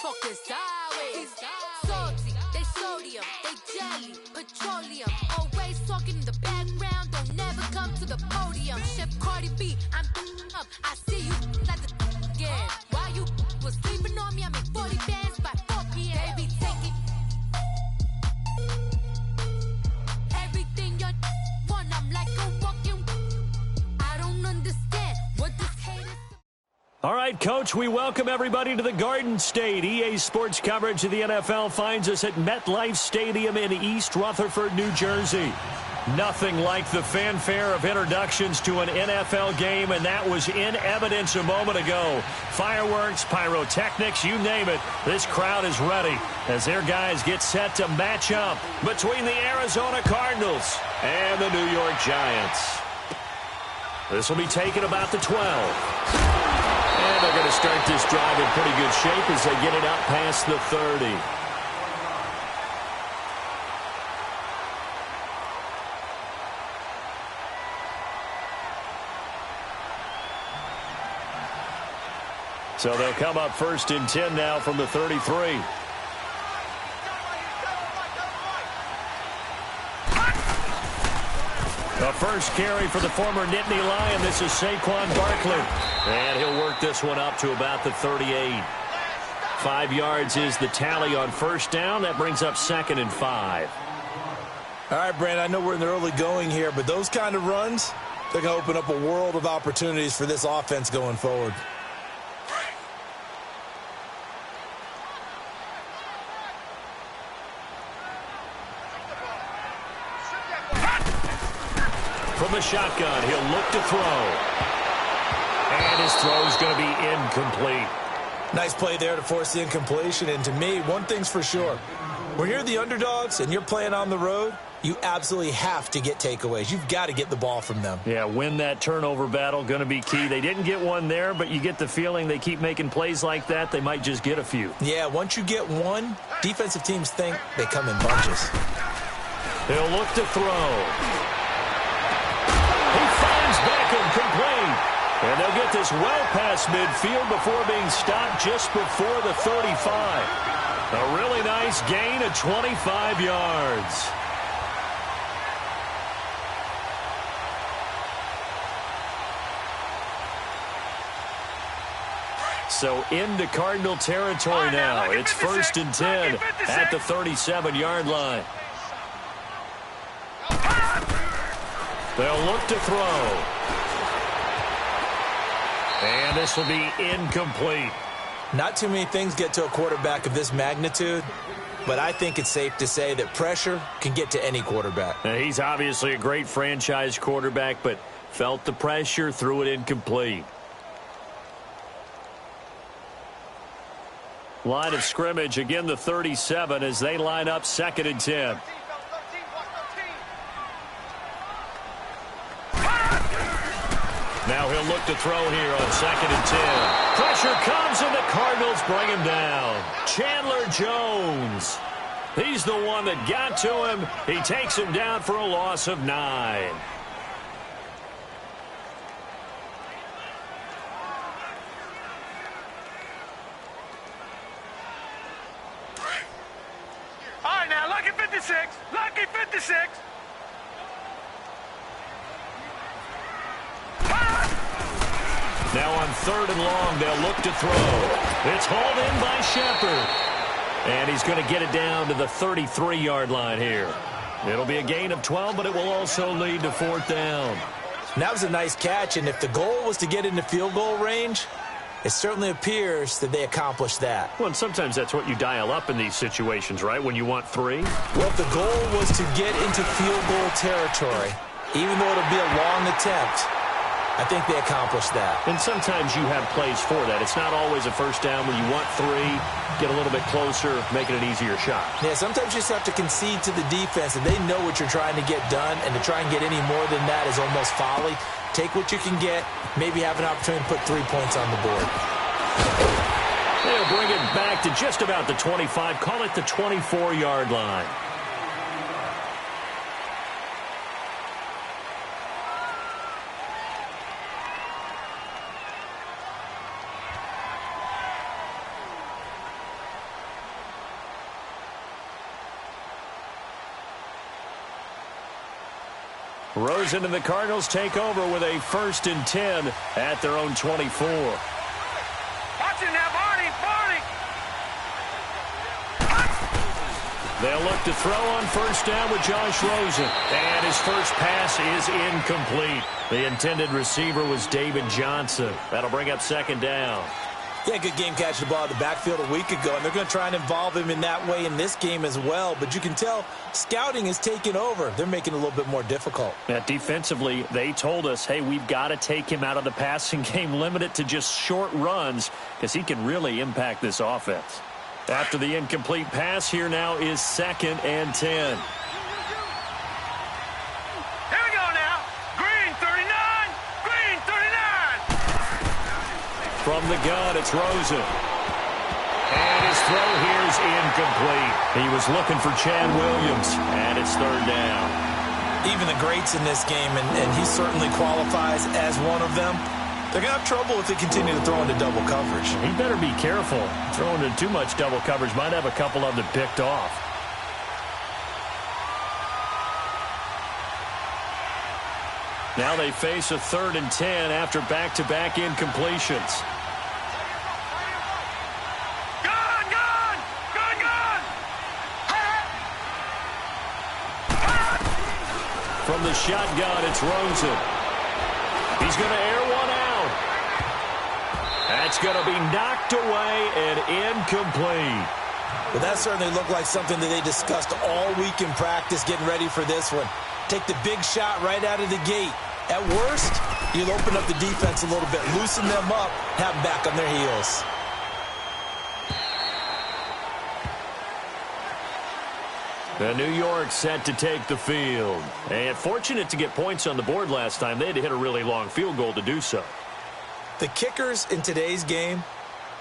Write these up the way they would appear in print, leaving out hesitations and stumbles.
talking sideways. Salty, they sodium, they jelly, petroleum. Always talking in the background, don't never come to the podium. Chef Cardi B, I'm up. I see you like the again. While you was sleeping on me, I made 40 bands by 4 p.m. Baby, take it. Everything you want, I'm like a walking. I don't understand what this hate is. All right, Coach, we welcome everybody to the Garden State. EA Sports coverage of the NFL finds us at MetLife Stadium in East Rutherford, New Jersey. Nothing like the fanfare of introductions to an NFL game, and that was in evidence a moment ago. Fireworks, pyrotechnics, you name it. This crowd is ready as their guys get set to match up between the Arizona Cardinals and the New York Giants. This will be taken about the 12. And they're going to start this drive in pretty good shape as they get it up past the 30. So they'll come up 1st and 10 now from the 33. The first carry for the former Nittany Lion. This is Saquon Barkley. And he'll work this one up to about the 38. 5 yards is the tally on first down. That brings up 2nd and 5. All right, Brandon, I know we're in the early going here, but those kind of runs, they're going to open up a world of opportunities for this offense going forward. From the shotgun, he'll look to throw. And his throw is going to be incomplete. Nice play there to force the incompletion. And to me, one thing's for sure. When you're the underdogs and you're playing on the road, you absolutely have to get takeaways. You've got to get the ball from them. Yeah, win that turnover battle, going to be key. They didn't get one there, but you get the feeling they keep making plays like that, they might just get a few. Yeah, once you get one, defensive teams think they come in bunches. He'll look to throw. He finds Beckham complete. And they'll get this well past midfield before being stopped just before the 35. A really nice gain of 25 yards. So into Cardinal territory now. It's 1st and 10 at the 37-yard line. They'll look to throw. And this will be incomplete. Not too many things get to a quarterback of this magnitude, but I think it's safe to say that pressure can get to any quarterback. Now, he's obviously a great franchise quarterback, but felt the pressure, threw it incomplete. Line of scrimmage, again the 37 as they line up 2nd and 10. Now he'll look to throw here on 2nd and 10. Pressure comes and the Cardinals bring him down. Chandler Jones. He's the one that got to him. He takes him down for a loss of 9. All right, now, lucky 56. Lucky 56. Now on 3rd and long, they'll look to throw. It's hauled in by Shepard. And he's going to get it down to the 33-yard line here. It'll be a gain of 12, but it will also lead to 4th down. And that was a nice catch, and if the goal was to get into field goal range, it certainly appears that they accomplished that. Well, and sometimes that's what you dial up in these situations, right, when you want 3? Well, if the goal was to get into field goal territory, even though it'll be a long attempt, I think they accomplished that. And sometimes you have plays for that. It's not always a first down when you want 3, get a little bit closer, making an easier shot. Yeah, sometimes you just have to concede to the defense, and they know what you're trying to get done, and to try and get any more than that is almost folly. Take what you can get, maybe have an opportunity to put 3 points on the board. They'll bring it back to just about the 25, call it the 24-yard line. Rosen and the Cardinals take over with a 1st and 10 at their own 24. Watch it now, Barney. They'll look to throw on 1st down with Josh Rosen. And his first pass is incomplete. The intended receiver was David Johnson. That'll bring up 2nd down. Yeah, good game catching the ball in the backfield a week ago, and they're going to try and involve him in that way in this game as well. But you can tell scouting is taking over. They're making it a little bit more difficult. Defensively, they told us, hey, we've got to take him out of the passing game, limit it to just short runs, because he can really impact this offense. After the incomplete pass, here now is 2nd and 10. Here we go now. Green 39. Green 39. From the gun, it's Rosen. And his throw here is incomplete. He was looking for Chad Williams, and it's 3rd down. Even the greats in this game, and he certainly qualifies as one of them, they're going to have trouble if they continue to throw into double coverage. He better be careful. Throwing into too much double coverage might have a couple of them picked off. Now they face a 3rd and 10 after back-to-back incompletions. From the shotgun, it's Rosen. He's going to air one out. That's going to be knocked away and incomplete. Well, that certainly looked like something that they discussed all week in practice getting ready for this one. Take the big shot right out of the gate. At worst, you'll open up the defense a little bit, loosen them up, have them back on their heels. The New York set to take the field. And fortunate to get points on the board last time. They had to hit a really long field goal to do so. The kickers in today's game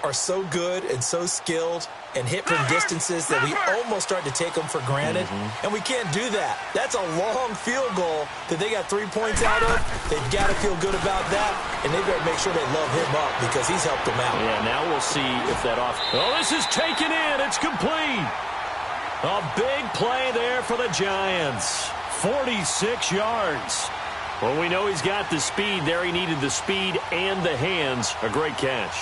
are so good and so skilled and hit from distances that we almost start to take them for granted. And we can't do that. That's a long field goal that they got 3 points out of. They've got to feel good about that, and they've got to make sure they love him up because he's helped them out. Yeah, now we'll see if that off. Oh, this is taken in. It's complete. A big play there for the Giants. 46 yards. Well, we know he's got the speed there. He needed the speed and the hands. A great catch.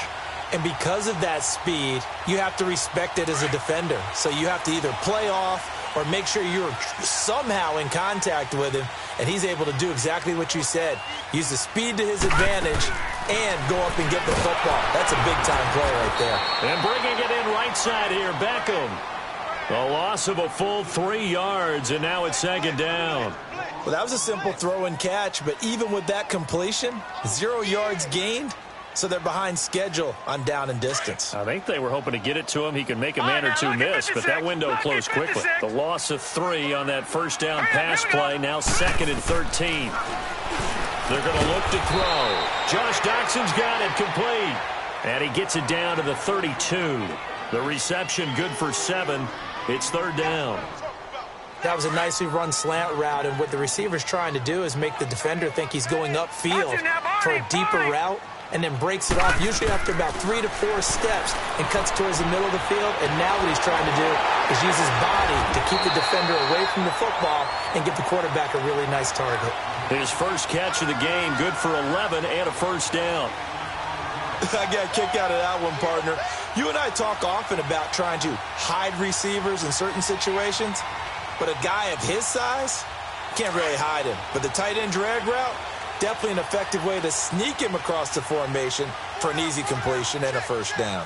And because of that speed, you have to respect it as a defender. So you have to either play off or make sure you're somehow in contact with him, and he's able to do exactly what you said. Use the speed to his advantage and go up and get the football. That's a big-time play right there. And bringing it in right side here, Beckham. A loss of a full 3 yards, and now it's 2nd down. Well, that was a simple throw and catch, but even with that completion, 0 yards gained, so they're behind schedule on down and distance. I think they were hoping to get it to him. He could make a man or two miss, but that window closed quickly. The loss of 3 on that 1st down pass play, now 2nd and 13. They're going to look to throw. Josh Doxson's got it complete, and he gets it down to the 32. The reception good for 7. It's 3rd down. That was a nicely run slant route, and what the receiver's trying to do is make the defender think he's going upfield for a deeper route, and then breaks it off, usually after about 3 to 4 steps, and cuts towards the middle of the field. And now what he's trying to do is use his body to keep the defender away from the football and give the quarterback a really nice target. His first catch of the game, good for 11 and a 1st down. I got a kick out of that one, partner. You and I talk often about trying to hide receivers in certain situations, but a guy of his size can't really hide him. But the tight end drag route, definitely an effective way to sneak him across the formation for an easy completion and a 1st down.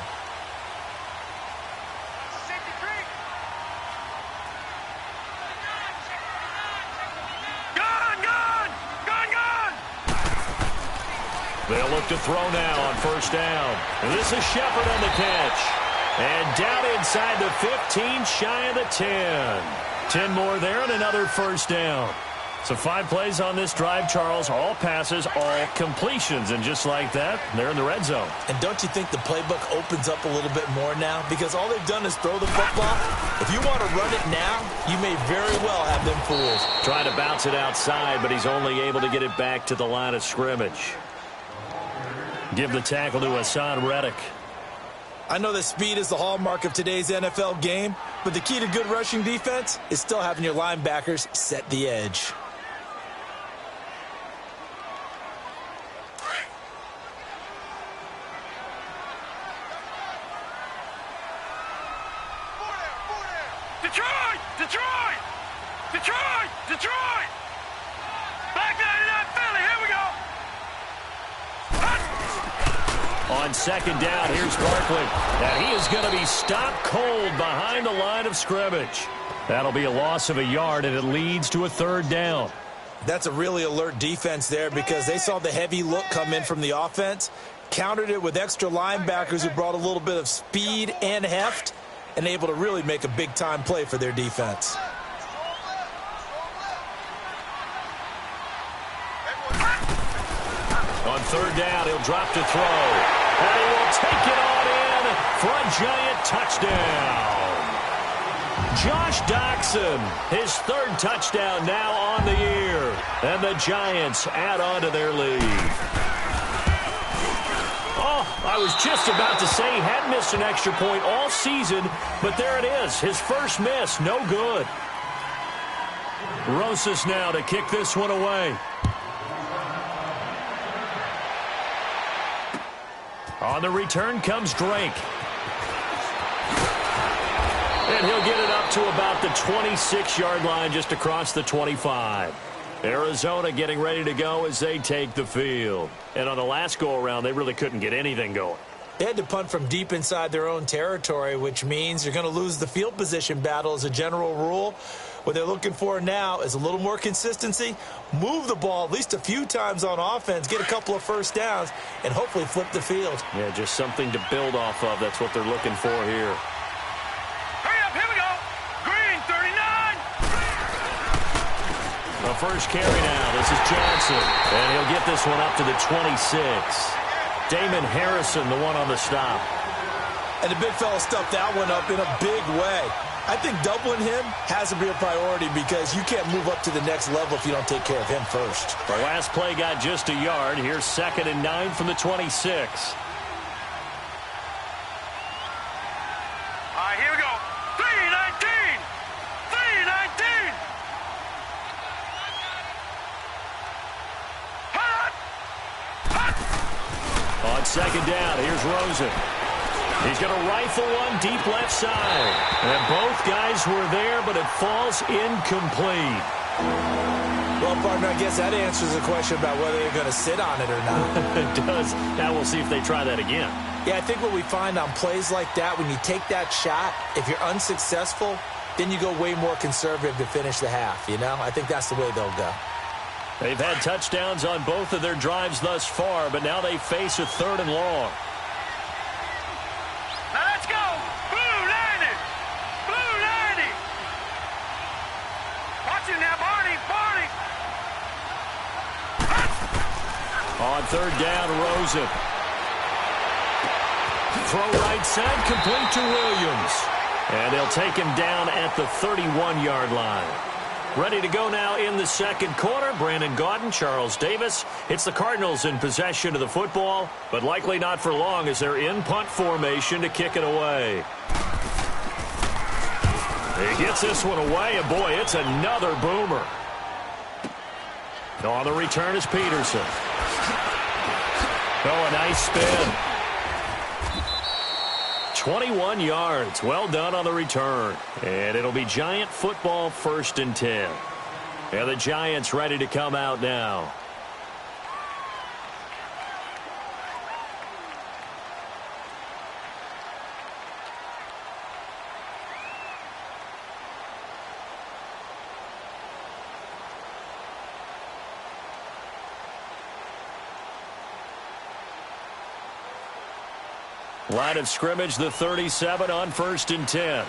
They'll look to throw now on 1st down. And this is Shepard on the catch. And down inside the 15, shy of the 10. 10 more there and another 1st down. So 5 plays on this drive, Charles. All passes, all completions. And just like that, they're in the red zone. And don't you think the playbook opens up a little bit more now? Because all they've done is throw the football. If you want to run it now, you may very well have them fooled. Trying to bounce it outside, but he's only able to get it back to the line of scrimmage. Give the tackle to Hassan Reddick. I know that speed is the hallmark of today's NFL game, but the key to good rushing defense is still having your linebackers set the edge. Detroit! Detroit! Detroit! Detroit! Back 99 Philly, here we go! On second down, here's Barkley. And he is going to be stopped cold behind the line of scrimmage. That'll be a loss of a yard, and it leads to a third down. That's a really alert defense there because they saw the heavy look come in from the offense, countered it with extra linebackers who brought a little bit of speed and heft, and able to really make a big-time play for their defense. On third down, he'll drop to throw. And he will take it on in for a giant touchdown. Josh Doxson, his third touchdown now on the year. And the Giants add on to their lead. Oh, I was just about to say he hadn't missed an extra point all season, but there it is. His first miss, no good. Rosas now to kick this one away. On the return comes Drake. And he'll get it up to about the 26-yard line just across the 25. Arizona getting ready to go as they take the field. And on the last go-around, they really couldn't get anything going. They had to punt from deep inside their own territory, which means you're going to lose the field position battle as a general rule. What they're looking for now is a little more consistency, move the ball at least a few times on offense, get a couple of first downs, and hopefully flip the field. Yeah, just something to build off of. That's what they're looking for here. Hurry up, here we go! Green, 39! The first carry now. This is Johnson. And he'll get this one up to the 26. Damon Harrison, the one on the stop. And the big fella stuffed that one up in a big way. I think doubling him has to be a priority because you can't move up to the next level if you don't take care of him first. The last play got just a yard. Here's 2nd and 9 from the 26. All right, here we go. 319! 319! Hot! Hot! On second down, here's Rosen. He's going to rifle one deep left side. And both guys were there, but it falls incomplete. Well, partner, I guess that answers the question about whether they're going to sit on it or not. It does. Now we'll see if they try that again. Yeah, I think what we find on plays like that, when you take that shot, if you're unsuccessful, then you go way more conservative to finish the half, you know? I think that's the way they'll go. They've had touchdowns on both of their drives thus far, but now they face a 3rd and long. Now let's go! Blue 90! Blue 90! Watch it now, Barney! Barney! On third down, Rosen. Throw right side, complete to Williams. And they'll take him down at the 31-yard line. Ready to go now in the second quarter. Brandon Gaudin, Charles Davis. It's the Cardinals in possession of the football, but likely not for long as they're in punt formation to kick it away. He gets this one away, and boy, it's another boomer. On the return is Peterson. Oh, a nice spin. 21 yards. Well done on the return. And it'll be Giant football, 1st and 10. And the Giants ready to come out now. Line of scrimmage, the 37 on 1st and 10.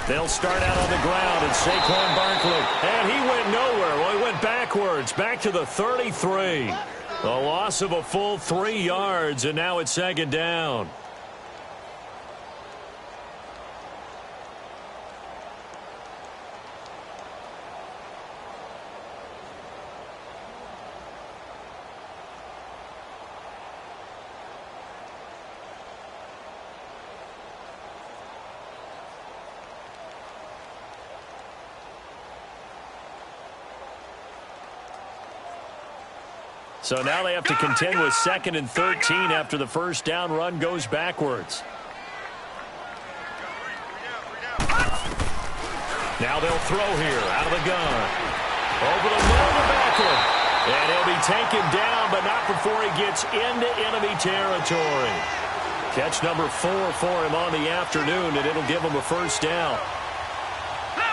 They'll start out on the ground, and Saquon Barkley. And he went nowhere. Well, he went backwards, back to the 33. The loss of a full 3 yards, and now it's 2nd down. So now they have to contend with 2nd and 13 after the first down run goes backwards. Now they'll throw here out of the gun. Over the middle to Beckham. And he'll be taken down, but not before he gets into enemy territory. Catch number 4 for him on the afternoon, and it'll give him a first down.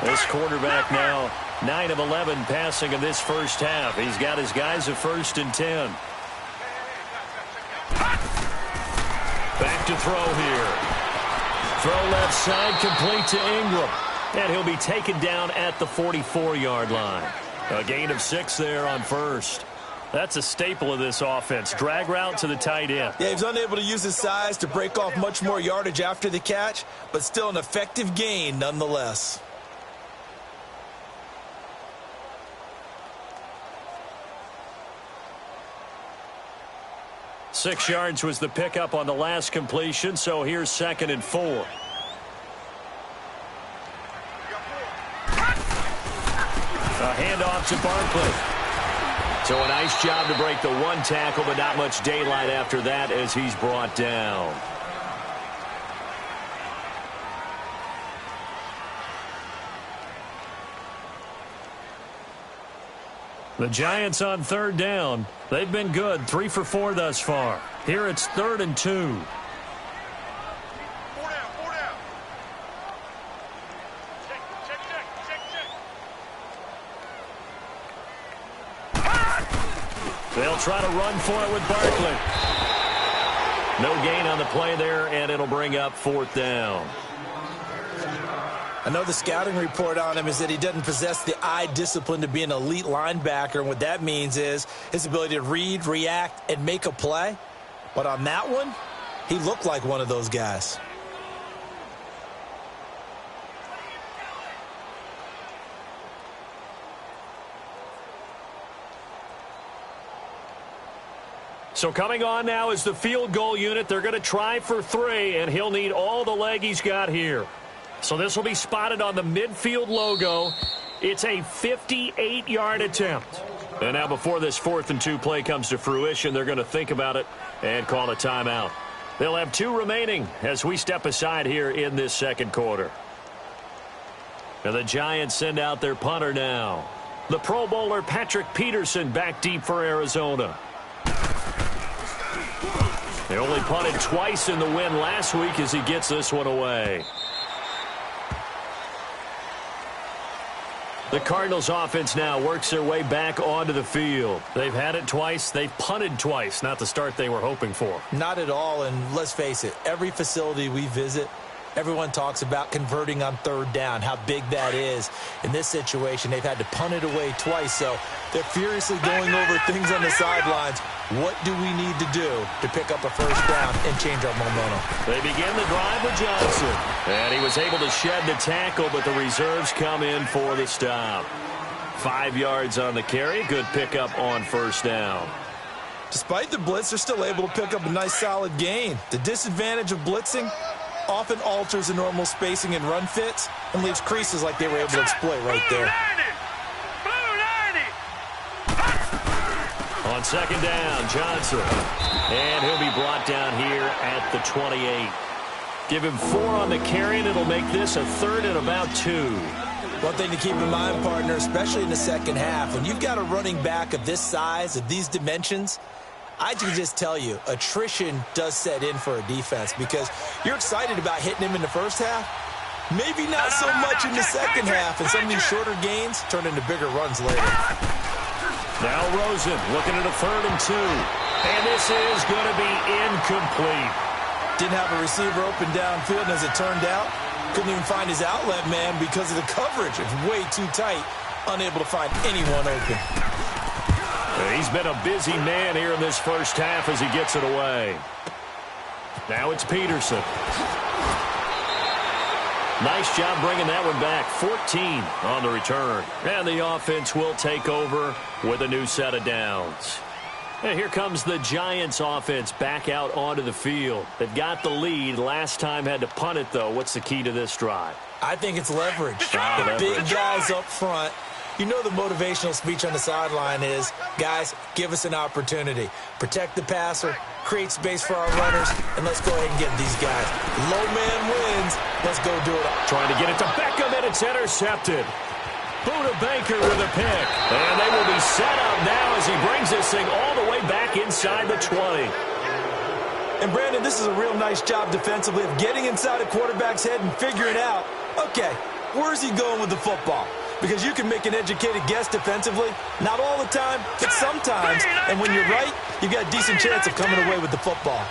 This quarterback now 9 of 11 passing in this first half. He's got his guys at 1st and 10. Back to throw here. Throw left side, complete to Ingram. And he'll be taken down at the 44-yard line. A gain of 6 there on first. That's a staple of this offense. Drag route to the tight end. Yeah, he was unable to use his size to break off much more yardage after the catch, but still an effective gain nonetheless. Six yards was the pickup on the last completion, so here's 2nd and 4. A handoff to Barkley. So a nice job to break the one tackle, but not much daylight after that as he's brought down. The Giants on 3rd down. They've been good, 3 for 4 thus far. Here it's 3rd and 2. They'll try to run for it with Barkley. No gain on the play there, and it'll bring up 4th down. I know the scouting report on him is that he doesn't possess the eye discipline to be an elite linebacker, and what that means is his ability to read, react, and make a play. But on that one, he looked like one of those guys. So coming on now is the field goal unit. They're going to try for 3, and he'll need all the leg he's got here. So this will be spotted on the midfield logo. It's a 58-yard attempt. And now before this 4th and 2 play comes to fruition, they're going to think about it and call a timeout. They'll have 2 remaining as we step aside here in this 2nd quarter. And the Giants send out their punter now. The Pro Bowler Patrick Peterson back deep for Arizona. They only punted twice in the win last week as he gets this one away. The Cardinals offense now works their way back onto the field. They've had it twice. They've punted twice. Not the start they were hoping for. Not at all, and let's face it, every facility we visit, everyone talks about converting on 3rd down, how big that is. In this situation, they've had to punt it away twice, so they're furiously going over things on the sidelines. What do we need to do to pick up a first down and change our momentum? They begin the drive with Johnson. And he was able to shed the tackle, but the reserves come in for the stop. 5 yards on the carry. Good pickup on first down. Despite the blitz, they're still able to pick up a nice solid gain. The disadvantage of blitzing often alters the normal spacing and run fits and leaves creases like they were able to exploit right there. On 2nd down, Johnson. And he'll be brought down here at the 28. Give him 4 on the carry, and it'll make this a 3rd and about 2. One thing to keep in mind, partner, especially in the second half, when you've got a running back of this size, of these dimensions, I can just tell you, attrition does set in for a defense because you're excited about hitting him in the first half. Maybe not so much in the second half, and some of these shorter gains turn into bigger runs later. Now Rosen looking at a 3rd and 2. And this is going to be incomplete. Didn't have a receiver open downfield, and as it turned out, couldn't even find his outlet man because of the coverage. It's way too tight, unable to find anyone open. He's been a busy man here in this first half as he gets it away. Now it's Peterson. Nice job bringing that one back. 14 on the return. And the offense will take over with a new set of downs. And here comes the Giants offense back out onto the field. They've got the lead. Last time had to punt it, though. What's the key to this drive? I think it's leverage. The big guys up front You know the motivational speech on the sideline is, guys, give us an opportunity. Protect the passer, create space for our runners, and let's go ahead and get these guys. Low man wins. Let's go do it. Trying to get it to Beckham, and it's intercepted. Buda Baker with a pick. And they will be set up now as he brings this thing all the way back inside the 20. And, Brandon, this is a real nice job defensively of getting inside a quarterback's head and figuring out, okay, where's he going with the football? Because you can make an educated guess defensively. Not all the time, but sometimes. And when you're right, you've got a decent chance of coming away with the football.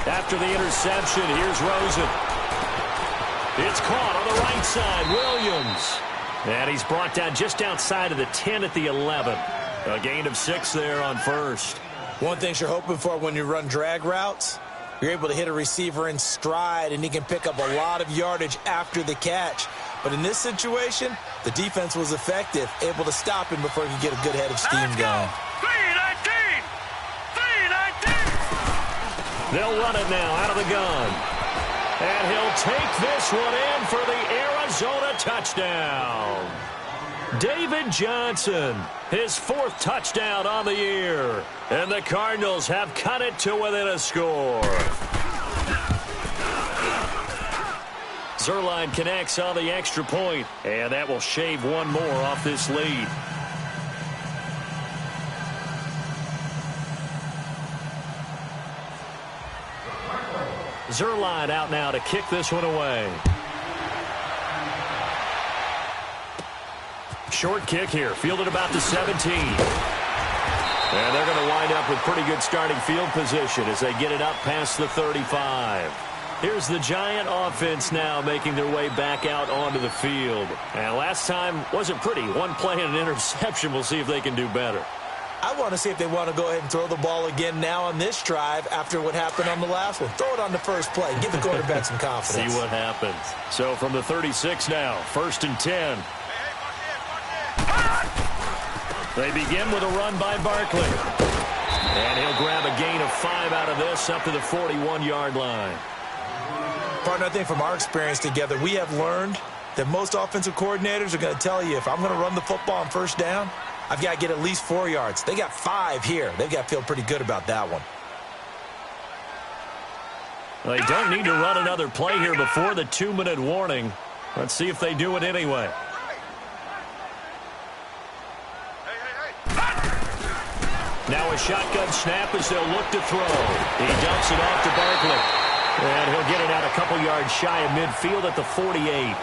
After the interception, here's Rosen. It's caught on the right side. Williams. And he's brought down just outside of the 10 at the 11. A gain of 6 there on first. One thing you're hoping for when you run drag routes, you're able to hit a receiver in stride, and he can pick up a lot of yardage after the catch. But in this situation, the defense was effective, able to stop him before he could get a good head of steam going. 319! 319! They'll run it now out of the gun. And he'll take this one in for the Arizona touchdown. David Johnson, his 4th touchdown on the year. And the Cardinals have cut it to within a score. Zerline connects on the extra point, and that will shave one more off this lead. Zerline out now to kick this one away. Short kick here, fielded about the 17. And they're going to wind up with pretty good starting field position as they get it up past the 35. Here's the Giant offense now making their way back out onto the field. And last time wasn't pretty. One play and an interception. We'll see if they can do better. I want to see if they want to go ahead and throw the ball again now on this drive after what happened on the last one. Throw it on the first play. Give the quarterback some confidence. See what happens. So from the 36 now, 1st and 10. They begin with a run by Barkley. And he'll grab a gain of 5 out of this up to the 41-yard line. Partner, I think from our experience together, we have learned that most offensive coordinators are going to tell you, if I'm going to run the football on first down, I've got to get at least 4 yards. They got 5 here. They've got to feel pretty good about that one. They don't need to run another play here before the 2-minute warning. Let's see if they do it anyway. Now a shotgun snap as they'll look to throw. He dumps it off to Barkley. And he'll get it out a couple yards shy of midfield at the 48.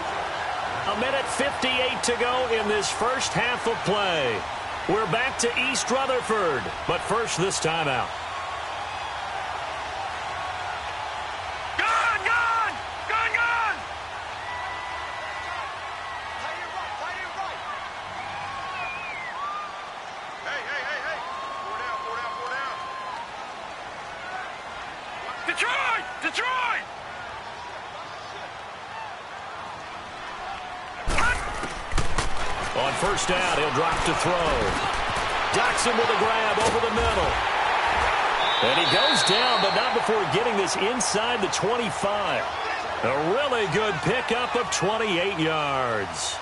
1:58 to go in this first half of play. We're back to East Rutherford, but first this timeout. Gone! Gone! Gone! Gone! Hey! Four down. Detroit! Detroit! On first down, he'll drop to throw. Doxson with a grab over the middle. And he goes down, but not before getting this inside the 25. A really good pickup of 28 yards.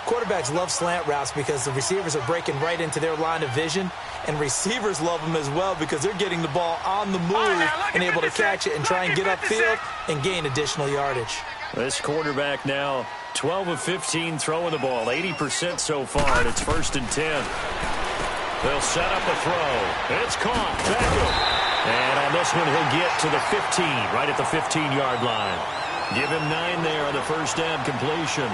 Quarterbacks love slant routes because the receivers are breaking right into their line of vision, and receivers love them as well because they're getting the ball on the move and able to catch it and try and get upfield and gain additional yardage. This quarterback now 12 of 15 throwing the ball, 80% so far, and it's 1st and 10. They'll set up a throw. It's caught. Beckham. And on this one, he'll get to the 15, right at the 15-yard line. Give him 9 there on the first down completion.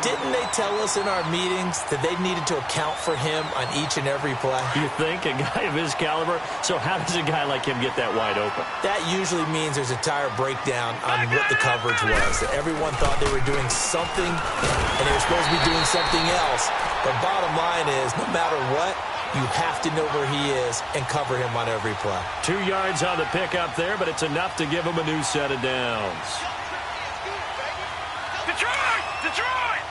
Didn't they tell us in our meetings that they needed to account for him on each and every play? You think? A guy of his caliber? So how does a guy like him get that wide open? That usually means there's a tire breakdown on what the coverage was. That everyone thought they were doing something, and they were supposed to be doing something else. But bottom line is, no matter what, you have to know where he is and cover him on every play. 2 yards on the pickup there, but it's enough to give him a new set of downs. Detroit! Detroit!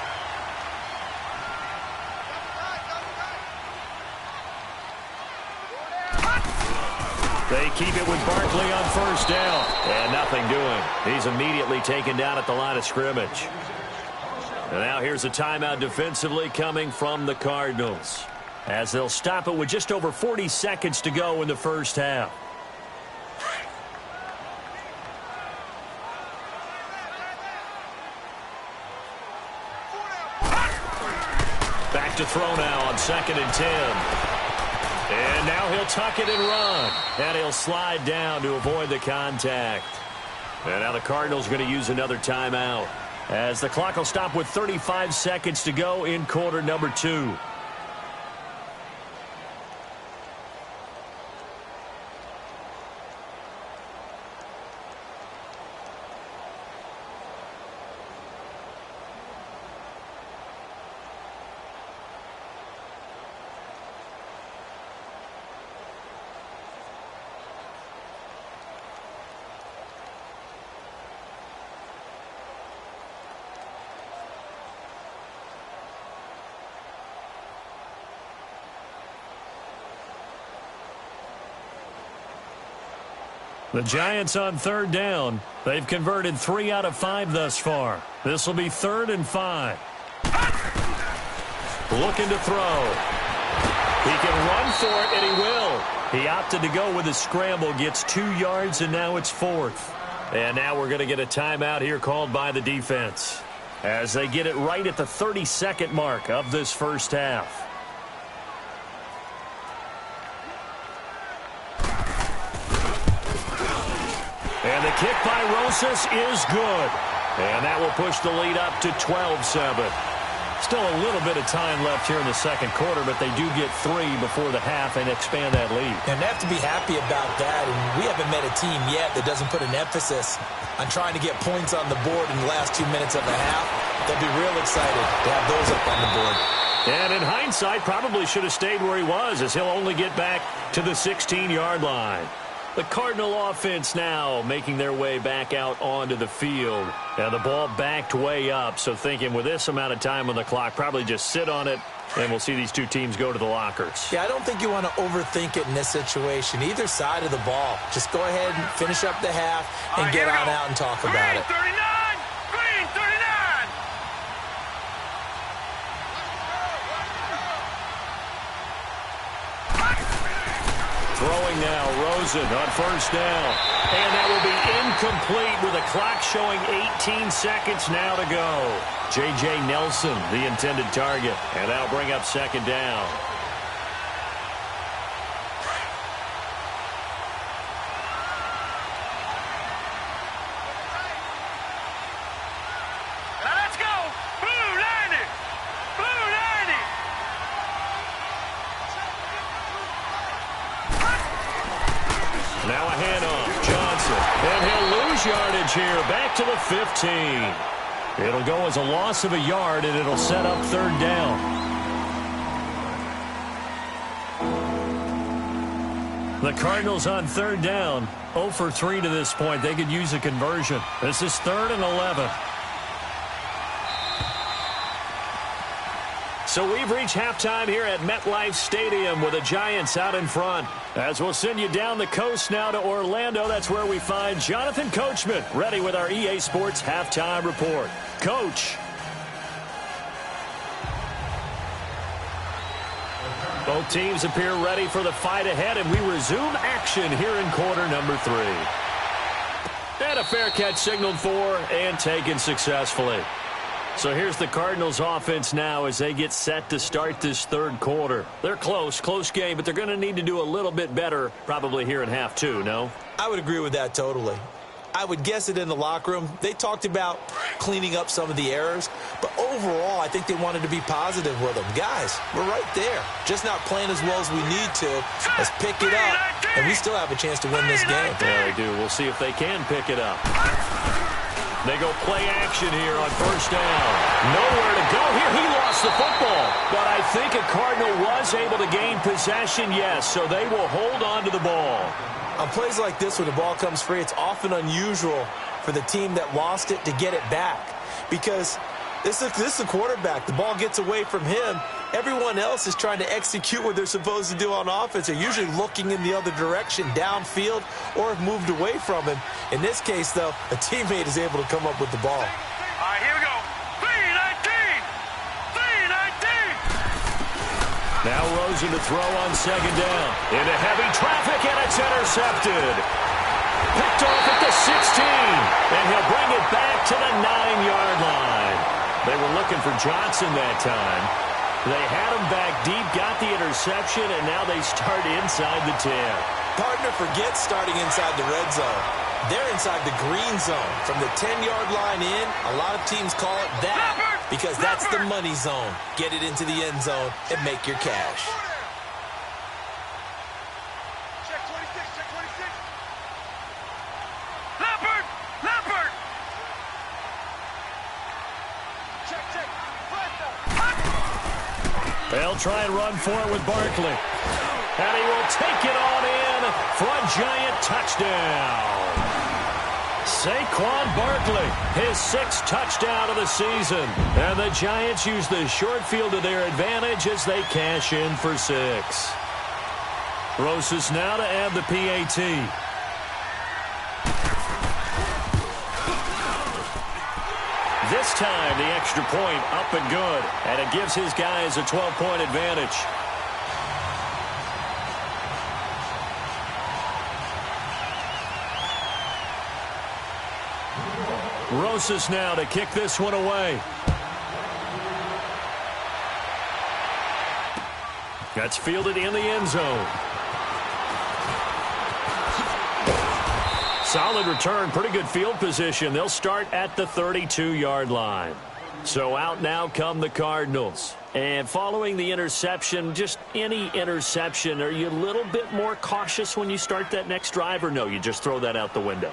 They keep it with Barkley on first down. And nothing doing. He's immediately taken down at the line of scrimmage. And now here's a timeout defensively coming from the Cardinals, as they'll stop it with just over 40 seconds to go in the first half. Back to throw now on 2nd and 10. And now he'll tuck it and run. And he'll slide down to avoid the contact. And now the Cardinals are going to use another timeout, as the clock will stop with 35 seconds to go in quarter number 2. The Giants on 3rd down. They've converted 3 out of 5 thus far. This will be 3rd and 5. Looking to throw. He can run for it, and he will. He opted to go with a scramble, gets 2 yards, and now it's 4th. And now we're going to get a timeout here called by the defense, as they get it right at the 30-second mark of this first half. And the kick by Rosas is good. And that will push the lead up to 12-7. Still a little bit of time left here in the second quarter, but they do get 3 before the half and expand that lead. And they have to be happy about that. And we haven't met a team yet that doesn't put an emphasis on trying to get points on the board in the last 2 minutes of the half. They'll be real excited to have those up on the board. And in hindsight, probably should have stayed where he was, as he'll only get back to the 16-yard line. The Cardinal offense now making their way back out onto the field. And the ball backed way up, so thinking with this amount of time on the clock, probably just sit on it, and we'll see these two teams go to the lockers. Yeah, I don't think you want to overthink it in this situation. Either side of the ball. Just go ahead and finish up the half and get on out and talk about it. 39! Green 39! Throwing now, Rosen on 1st down. And that will be incomplete with a clock showing 18 seconds now to go. J.J. Nelson, the intended target. And that'll bring up 2nd down. Now let's go! Blue 90! Blue 90! Now a handoff, Johnson. And he'll lose yardage here, back to the 15. It'll go as a loss of a yard, and it'll set up 3rd down. The Cardinals on 3rd down, 0 for 3 to this point. They could use a conversion. This is 3rd and 11. So we've reached halftime here at MetLife Stadium with the Giants out in front. As we'll send you down the coast now to Orlando, that's where we find Jonathan Coachman, ready with our EA Sports Halftime Report. Coach. Both teams appear ready for the fight ahead, and we resume action here in quarter number 3. And a fair catch signaled for and taken successfully. So here's the Cardinals offense now as they get set to start this 3rd quarter. They're close game, but they're going to need to do a little bit better probably here in half 2, no? I would agree with that totally. I would guess it in the locker room. They talked about cleaning up some of the errors, but overall I think they wanted to be positive with them. Guys, we're right there. Just not playing as well as we need to. Let's pick it up, and we still have a chance to win this game. Yeah, they do. We'll see if they can pick it up. They go play action here on 1st down. Nowhere to go here. He lost the football. But I think a Cardinal was able to gain possession, yes, so they will hold on to the ball. On plays like this, when the ball comes free, it's often unusual for the team that lost it to get it back. Because this is a quarterback. The ball gets away from him. Everyone else is trying to execute what they're supposed to do on offense. They're usually looking in the other direction, downfield, or have moved away from him. In this case, though, a teammate is able to come up with the ball. All right, here we go. 3-19! Now Rosen to throw on second down. Into heavy traffic, and it's intercepted. Picked off at the 16, and he'll bring it back to the 9-yard line. They were looking for Johnson that time. They had him back deep, got the interception, and now they start inside the 10. Partner forgets starting inside the red zone. They're inside the green zone. From the 10-yard line in, a lot of teams call it that because that's the money zone. Get it into the end zone and make your cash. Check 26, check 26. Leopard! Leopard! Check, check. They'll try and run for it with Barkley. And he will take it on in for a giant touchdown. Saquon Barkley, his 6th touchdown of the season. And the Giants use the short field to their advantage as they cash in for 6. Rosas now to add the PAT. This time, the extra point up and good. And it gives his guys a 12-point advantage. Rosas now to kick this one away. That's fielded in the end zone. Solid return, pretty good field position. They'll start at the 32-yard line. So out now come the Cardinals. And following the interception, just any interception, are you a little bit more cautious when you start that next drive, or no, you just throw that out the window?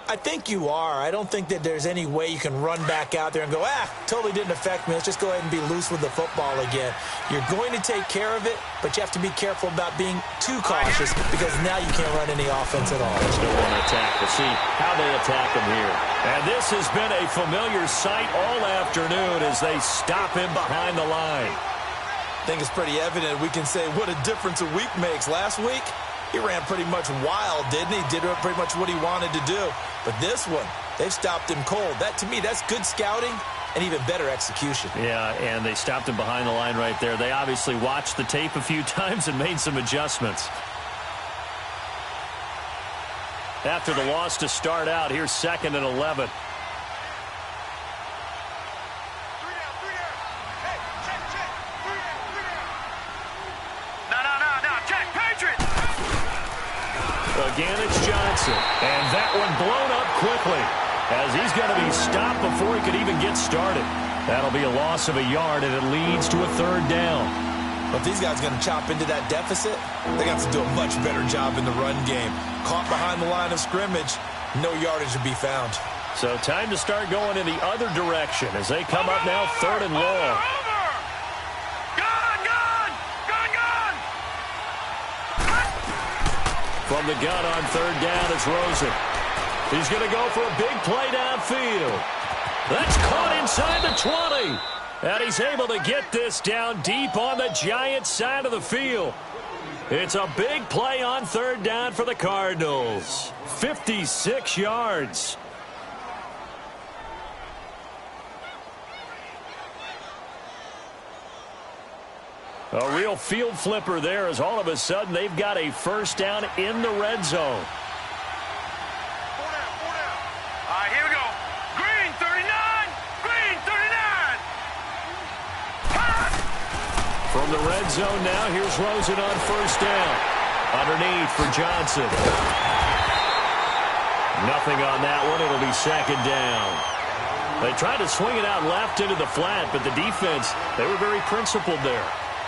I think you are. I don't think that there's any way you can run back out there and go, totally didn't affect me. Let's just go ahead and be loose with the football again. You're going to take care of it, but you have to be careful about being too cautious because now you can't run any offense at all. Still want to attack. We'll see how they attack him here. And this has been a familiar sight all afternoon as they stop him behind the line. I think it's pretty evident. We can say what a difference a week makes. Last week, he ran pretty much wild, didn't he? Did pretty much what he wanted to do. But this one, they've stopped him cold. That, to me, that's good scouting and even better execution. Yeah, and they stopped him behind the line right there. They obviously watched the tape a few times and made some adjustments. After the loss to start out, here's 2nd and 11. Again, it's Johnson. And that one blown up quickly as he's going to be stopped before he could even get started. That'll be a loss of a yard, and it leads to a 3rd down. But if these guys are going to chop into that deficit, they're going to have to do a much better job in the run game. Caught behind the line of scrimmage, no yardage to be found. So time to start going in the other direction as they come up now 3rd and long. From the gun on 3rd down, it's Rosen. He's going to go for a big play downfield. That's caught inside the 20. And he's able to get this down deep on the Giants side of the field. It's a big play on 3rd down for the Cardinals. 56 yards. A real field flipper there as all of a sudden they've got a 1st down in the red zone. 4 down, 4 down. All right, here we go. Green 39. Green 39. From the red zone now, here's Rosen on 1st down. Underneath for Johnson. Nothing on that one. It'll be 2nd down. They tried to swing it out left into the flat, but the defense, they were very principled there.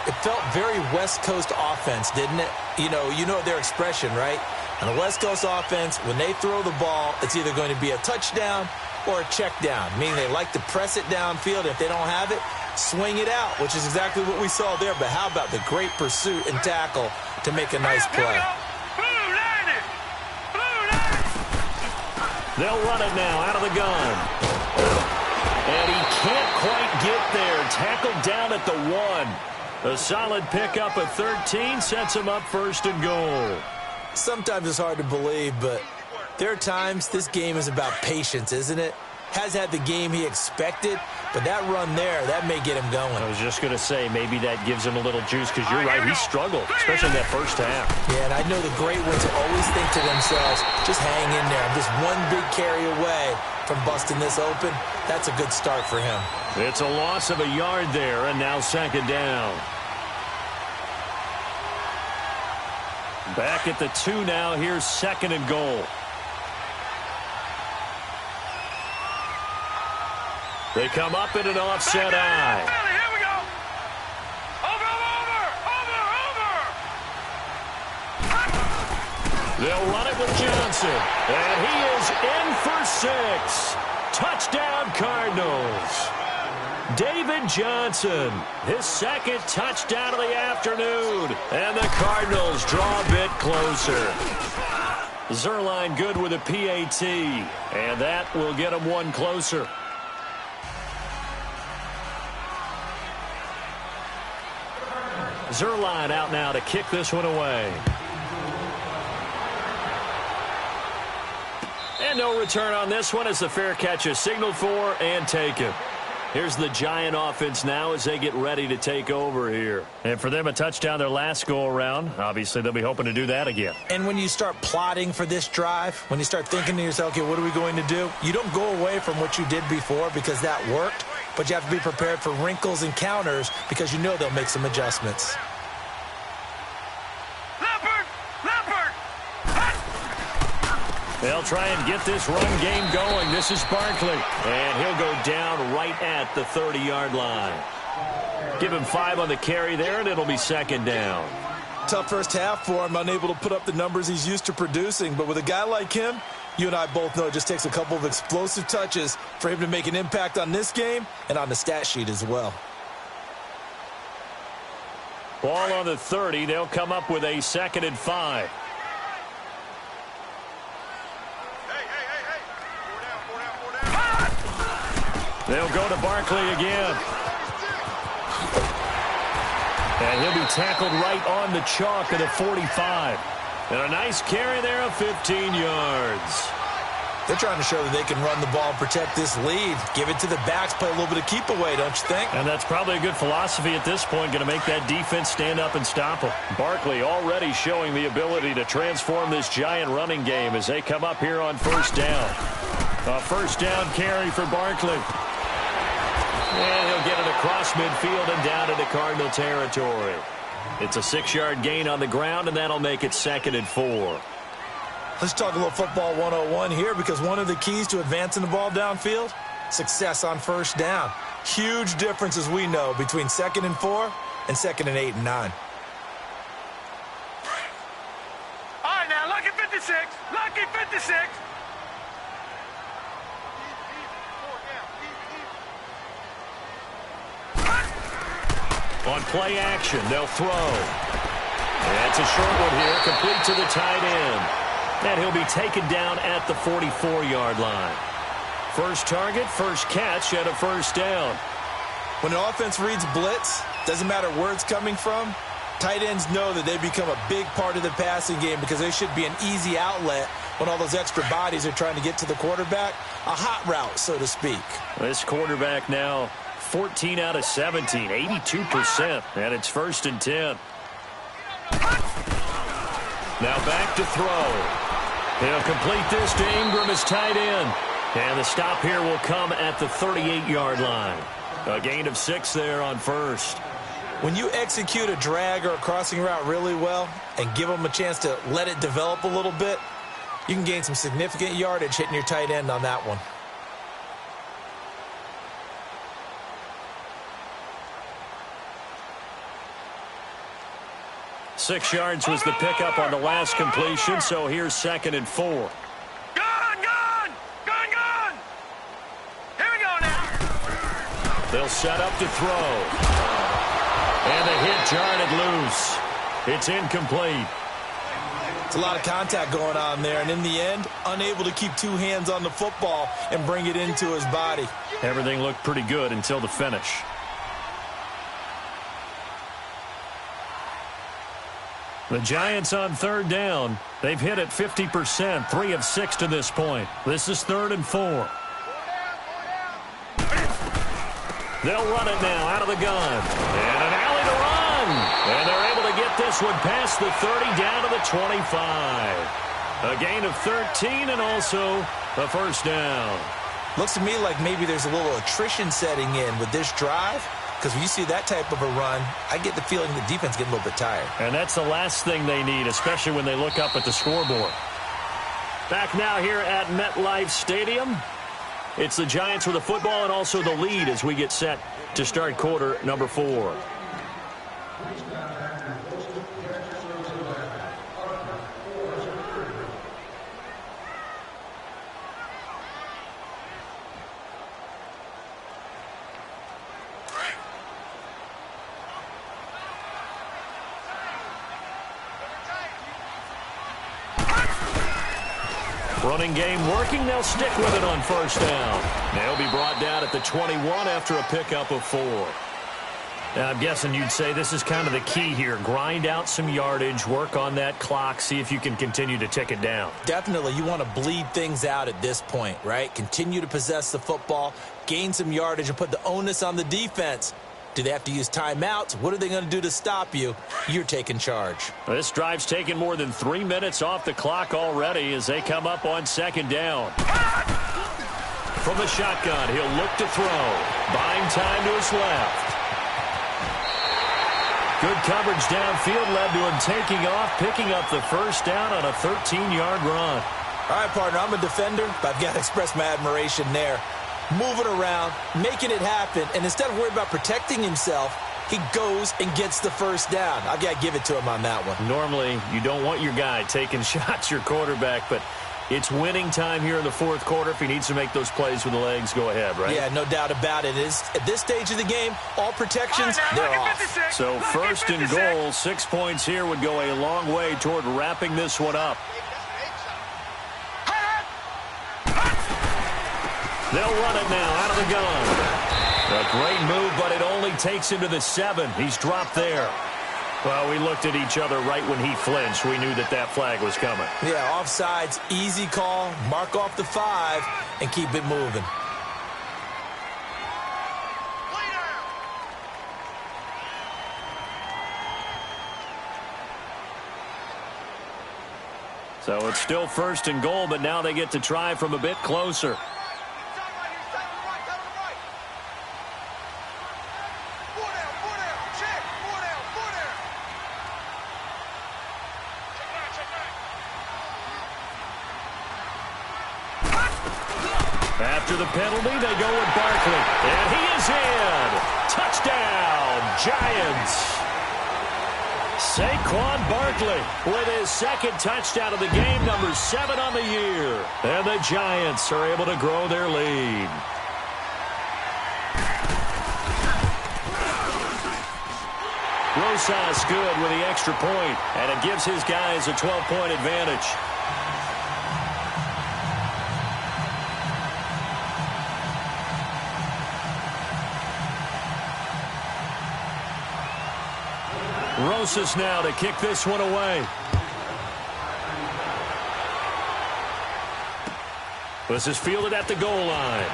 It felt very West Coast offense, didn't it? You know their expression, right? On the West Coast offense, when they throw the ball, it's either going to be a touchdown or a check down, meaning they like to press it downfield. If they don't have it, swing it out, which is exactly what we saw there. But how about the great pursuit and tackle to make a nice play? They'll run it now out of the gun. And he can't quite get there. Tackled down at the 1. A solid pickup of 13 sets him up 1st and goal. Sometimes it's hard to believe, but there are times this game is about patience, isn't it? has had the game he expected, but that run there, that may get him going. I was just going to say, maybe that gives him a little juice, because you're right, he struggled, especially in that first half. Yeah, and I know the great ones always think to themselves, just hang in there. I'm just one big carry away from busting this open. That's a good start for him. It's a loss of a yard there, and now second down. Back at the 2 now. Here's second and goal. They come up in an offset eye. Here we go. Over. They'll run it with Johnson. And he is in for 6. Touchdown, Cardinals. David Johnson, his second touchdown of the afternoon. And the Cardinals draw a bit closer. Zerline good with a PAT. And that will get him one closer. Zerline out now to kick this one away. And no return on this one as the fair catch is signaled for and taken. Here's the Giant offense now as they get ready to take over here. And for them, a touchdown their last go-around. Obviously, they'll be hoping to do that again. And when you start plotting for this drive, when you start thinking to yourself, okay, what are we going to do? You don't go away from what you did before because that worked, but you have to be prepared for wrinkles and counters because you know they'll make some adjustments. They'll try and get this run game going. This is Barkley. And he'll go down right at the 30-yard line. Give him 5 on the carry there, and it'll be second down. Tough first half for him, unable to put up the numbers he's used to producing. But with a guy like him, you and I both know it just takes a couple of explosive touches for him to make an impact on this game and on the stat sheet as well. Ball on the 30. They'll come up with a 2nd and 5. They'll go to Barkley again. And he'll be tackled right on the chalk at the 45. And a nice carry there of 15 yards. They're trying to show that they can run the ball and protect this lead. Give it to the backs, play a little bit of keep away, don't you think? And that's probably a good philosophy at this point, going to make that defense stand up and stop them. Barkley already showing the ability to transform this Giant running game as they come up here on first down. A first down carry for Barkley. And he'll get it across midfield and down into Cardinal territory. It's a 6-yard gain on the ground, and that'll make it 2nd and 4. Let's talk a little football 101 here, because one of the keys to advancing the ball downfield, success on first down. Huge difference, as we know, between 2nd and 4 and 2nd and 8 and 9. All right, now, lucky 56. Lucky 56. On play action, they'll throw. That's a short one here, complete to the tight end. And he'll be taken down at the 44-yard line. First target, first catch, and a first down. When an offense reads blitz, doesn't matter where it's coming from, tight ends know that they become a big part of the passing game because they should be an easy outlet when all those extra bodies are trying to get to the quarterback. A hot route, so to speak. This quarterback now 14 out of 17, 82%, and it's 1st and 10. Now back to throw. He'll complete this to Ingram as tight end. And the stop here will come at the 38-yard line. A gain of 6 there on first. When you execute a drag or a crossing route really well and give them a chance to let it develop a little bit, you can gain some significant yardage hitting your tight end on that one. Six yards was the pickup on the last completion, so here's 2nd and 4. Gun! Here we go now. They'll set up to throw. And the hit jarred it loose. It's incomplete. It's a lot of contact going on there, and in the end, unable to keep 2 hands on the football and bring it into his body. Everything looked pretty good until the finish. The Giants on 3rd down. They've hit it 50%, 3 of 6 to this point. This is 3rd and 4. They'll run it now out of the gun. And an alley to run. And they're able to get this one past the 30 down to the 25. A gain of 13 and also a first down. Looks to me like maybe there's a little attrition setting in with this drive. Because when you see that type of a run, I get the feeling the defense getting a little bit tired. And that's the last thing they need, especially when they look up at the scoreboard. Back now here at MetLife Stadium. It's the Giants with the football and also the lead as we get set to start quarter number 4. Running game working. They'll stick with it on first down. They'll be brought down at the 21 after a pickup of 4. Now, I'm guessing you'd say this is kind of the key here. Grind out some yardage, work on that clock, see if you can continue to tick it down. Definitely. You want to bleed things out at this point, right? Continue to possess the football, gain some yardage, and put the onus on the defense. Do they have to use timeouts? What are they going to do to stop you? You're taking charge. This drive's taken more than 3 minutes off the clock already as they come up on second down. From the shotgun, he'll look to throw. Buying time to his left. Good coverage downfield led to him taking off, picking up the first down on a 13-yard run. All right, partner, I'm a defender, but I've got to express my admiration there. Moving around, making it happen, and instead of worrying about protecting himself, he goes and gets the first down. I've got to give it to him on that one. Normally, you don't want your guy taking shots, your quarterback, but it's winning time here in the fourth quarter. If he needs to make those plays with the legs, go ahead, right? Yeah, no doubt about it. At this stage of the game, all protections, they're off. So first and goal, 6 points here would go a long way toward wrapping this one up. They'll run it now out of the gun. A great move, but it only takes him to the 7. He's dropped there. Well, we looked at each other right when he flinched. We knew that that flag was coming. Yeah, offsides, easy call. Mark off the 5 and keep it moving. So it's still first and goal, but now they get to try from a bit closer. After the penalty, they go with Barkley. And he is in. Touchdown, Giants. Saquon Barkley with his second touchdown of the game, number 7 on the year. And the Giants are able to grow their lead. Rosas good with the extra point, and it gives his guys a 12-point advantage. Rosas now to kick this one away. This is fielded at the goal line.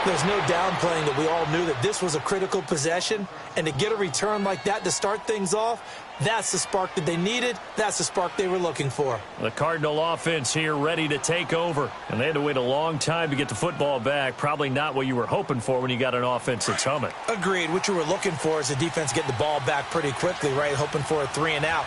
There's no downplaying that we all knew that this was a critical possession, and to get a return like that to start things off, that's the spark that they needed. That's the spark they were looking for. The Cardinal offense here ready to take over, and they had to wait a long time to get the football back. Probably not what you were hoping for when you got an offense that's humming. Agreed. What you were looking for is the defense getting the ball back pretty quickly, right? Hoping for a 3 and out.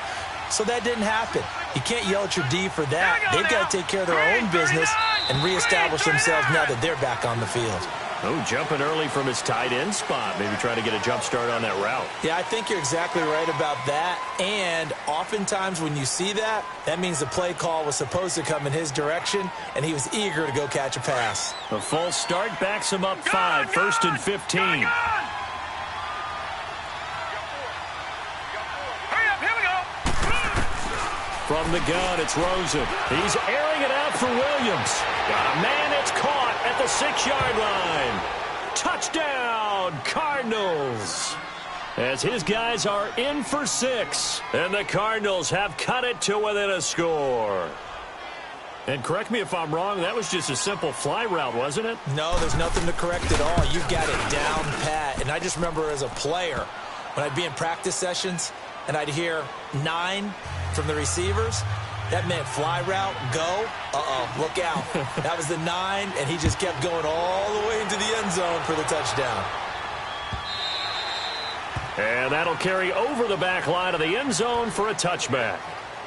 So that didn't happen. You can't yell at your D for that. They've got to take care of their own business and reestablish themselves now that they're back on the field. Oh, jumping early from his tight end spot. Maybe trying to get a jump start on that route. Yeah, I think you're exactly right about that. And oftentimes when you see that, that means the play call was supposed to come in his direction, and he was eager to go catch a pass. The false start backs him up 5, first and 15. From the gun, it's Rosen. He's airing it out for Williams. Got a man, it's caught at the 6-yard line. Touchdown, Cardinals. as his guys are in for 6. And the Cardinals have cut it to within a score. And correct me if I'm wrong, that was just a simple fly route, wasn't it? No, there's nothing to correct at all. You got it down pat. And I just remember as a player, when I'd be in practice sessions and I'd hear 9 from the receivers, that meant fly route, go, look out. That was the 9, and he just kept going all the way into the end zone for the touchdown. And that'll carry over the back line of the end zone for a touchback.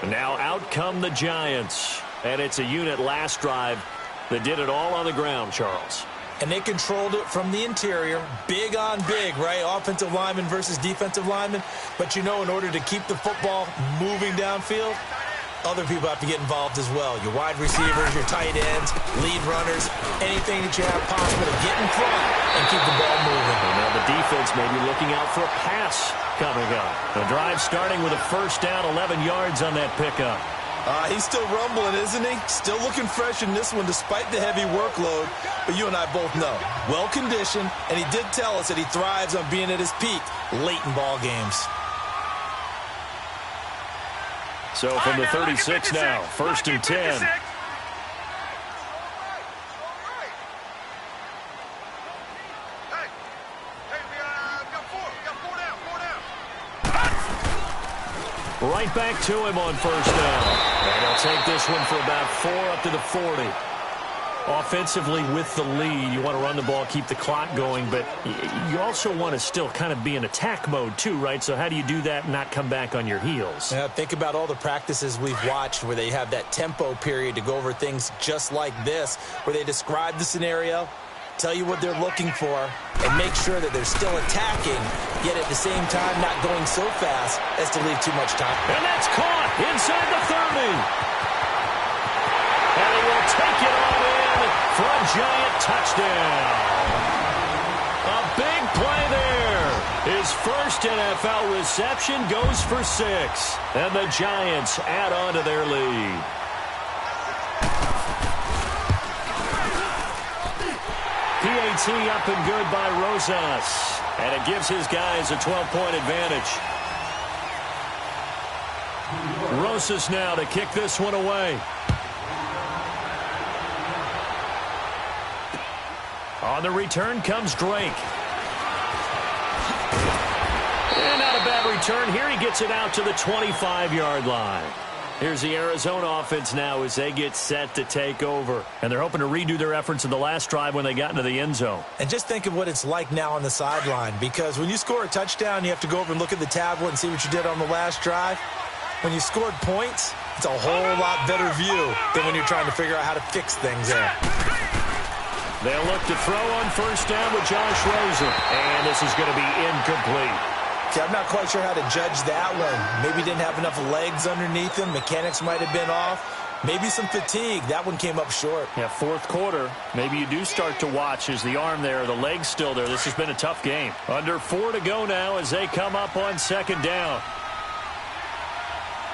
Now out come the Giants. And it's a unit last drive that did it all on the ground, Charles. And they controlled it from the interior, big on big, right? Offensive lineman versus defensive lineman. But, you know, in order to keep the football moving downfield, other people have to get involved as well. Your wide receivers, your tight ends, lead runners, anything that you have possible to get in front and keep the ball moving. And now the defense may be looking out for a pass coming up. The drive starting with a first down, 11 yards on that pickup. He's still rumbling, isn't he? Still looking fresh in this one despite the heavy workload. But you and I both know, well-conditioned, and he did tell us that he thrives on being at his peak late in ball games. So from the 36 now, first and 10. Right back to him on first down. And he'll take this one for about 4 up to the 40. Offensively with the lead, you want to run the ball, keep the clock going, but you also want to still kind of be in attack mode too, right? So how do you do that and not come back on your heels? Yeah, think about all the practices we've watched where they have that tempo period to go over things just like this, where they describe the scenario, tell you what they're looking for, and make sure that they're still attacking, yet at the same time not going so fast as to leave too much time. And that's caught inside the 30. And he will take it on in for a Giant touchdown. A big play there. His first NFL reception goes for 6. And the Giants add on to their lead. PAT up and good by Rosas. And it gives his guys a 12-point advantage. Rosas now to kick this one away. On the return comes Drake. And not a bad return. Here he gets it out to the 25-yard line. Here's the Arizona offense now as they get set to take over. And they're hoping to redo their efforts in the last drive when they got into the end zone. And just think of what it's like now on the sideline, because when you score a touchdown, you have to go over and look at the tablet and see what you did on the last drive. When you scored points, it's a whole lot better view than when you're trying to figure out how to fix things there. They'll look to throw on first down with Josh Rosen. And this is going to be incomplete. See, I'm not quite sure how to judge that one. Maybe didn't have enough legs underneath him. Mechanics might have been off. Maybe some fatigue. That one came up short. Yeah, fourth quarter. Maybe you do start to watch as the arm there, the leg's still there. This has been a tough game. Under 4 to go now as they come up on second down.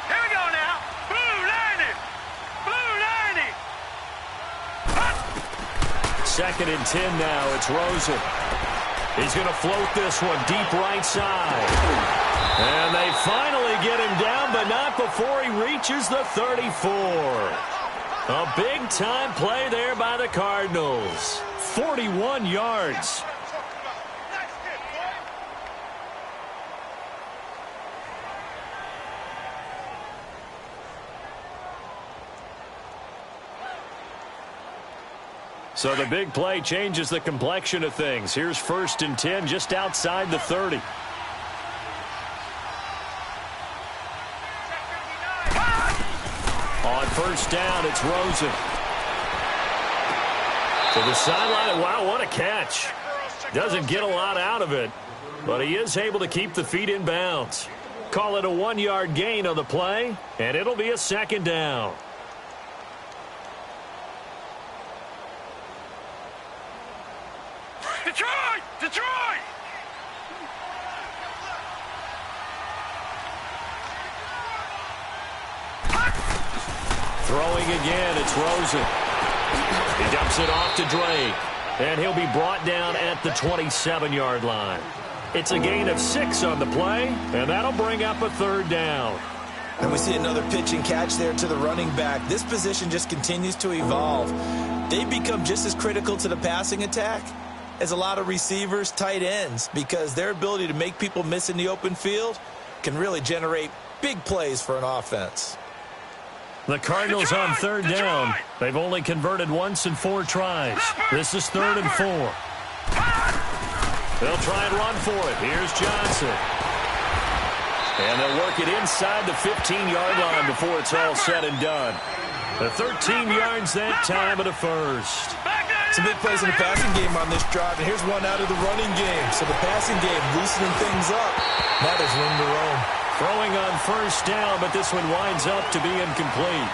Here we go now. Blue 90. Blue 90. Second and 10 now. It's Rosen. He's going to float this one deep right side. And they finally get him down, but not before he reaches the 34. A big-time play there by the Cardinals. 41 yards. So the big play changes the complexion of things. Here's first and 10 just outside the 30. On first down, it's Rosen. To the sideline. Wow, what a catch. Doesn't get a lot out of it, but he is able to keep the feet in bounds. Call it a 1-yard gain on the play, and it'll be a second down. Detroit! Detroit! Throwing again, it's Rosen. He dumps it off to Drake. And he'll be brought down at the 27-yard line. It's a gain of 6 on the play, and that'll bring up a 3rd down. And we see another pitch and catch there to the running back. This position just continues to evolve. They become just as critical to the passing attack as a lot of receivers, tight ends, because their ability to make people miss in the open field can really generate big plays for an offense. The Cardinals on 3rd down. They've only converted once in 4 tries. This is 3rd and 4. They'll try and run for it. Here's Johnson. And they'll work it inside the 15-yard line before it's all said and done. The 13 yards that time of the first. Some big plays in the passing game on this drive, and here's one out of the running game. So the passing game loosening things up. Now there's room to roam. Throwing on 1st down, but this one winds up to be incomplete.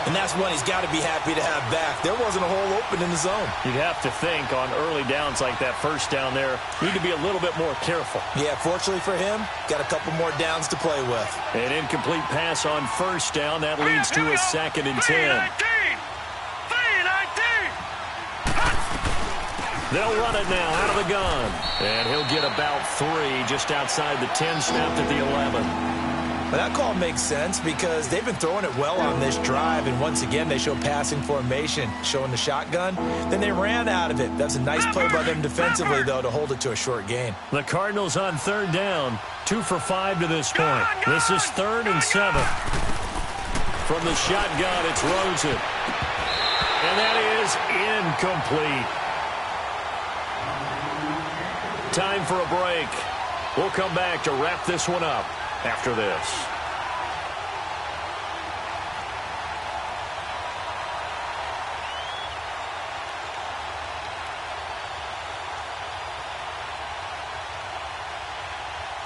And that's one he's got to be happy to have back. There wasn't a hole open in the zone. You'd have to think on early downs like that 1st down there, you need to be a little bit more careful. Yeah, fortunately for him, got a couple more downs to play with. An incomplete pass on 1st down. That leads to a 2nd and 10. They'll run it now out of the gun. And he'll get about 3 just outside the 10, snapped at the 11. But that call makes sense because they've been throwing it well on this drive, and once again they show passing formation, showing the shotgun. Then they ran out of it. That's a nice play by them defensively, though, to hold it to a short gain. The Cardinals on 3rd down, 2 for 5 to this point. This is 3rd and 7. From the shotgun, it's Rosen. And that is incomplete. Time for a break. We'll come back to wrap this one up after this.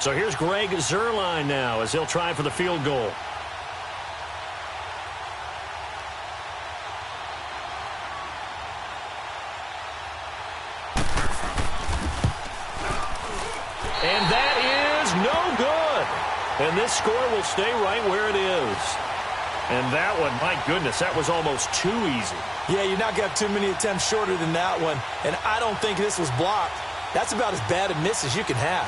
So here's Greg Zuerlein now as he'll try for the field goal. And that is no good. And this score will stay right where it is. And that one, my goodness, that was almost too easy. Yeah, you're not going to have too many attempts shorter than that one. And I don't think this was blocked. That's about as bad a miss as you can have.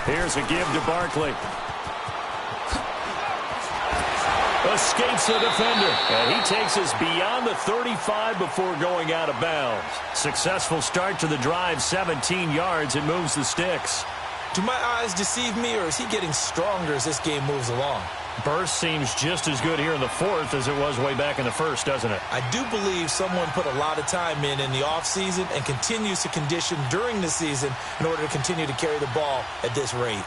Here's a give to Barkley. Escapes the defender. And he takes us beyond the 35 before going out of bounds. Successful start to the drive, 17 yards. It moves the sticks. Do my eyes deceive me, or is he getting stronger as this game moves along? Burst seems just as good here in the 4th as it was way back in the 1st, doesn't it? I do believe someone put a lot of time in the offseason and continues to condition during the season in order to continue to carry the ball at this rate.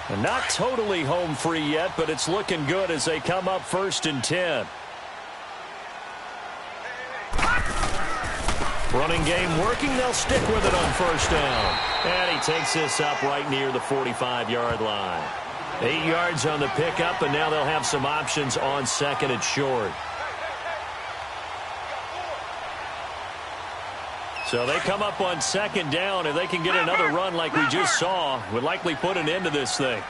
And not totally home free yet, but it's looking good as they come up 1st and 10. Running game working. They'll stick with it on 1st down. And he takes this up right near the 45-yard line. 8 yards on the pickup, and now they'll have some options on 2nd and short. So they come up on 2nd down, and they can get another run like we just saw. Would likely put an end to this thing.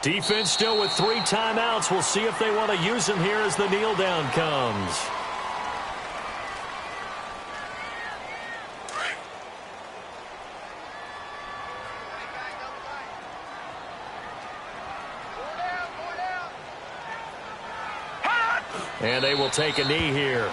Defense still with 3 timeouts. We'll see if they want to use them here as the kneel down comes. And they will take a knee here.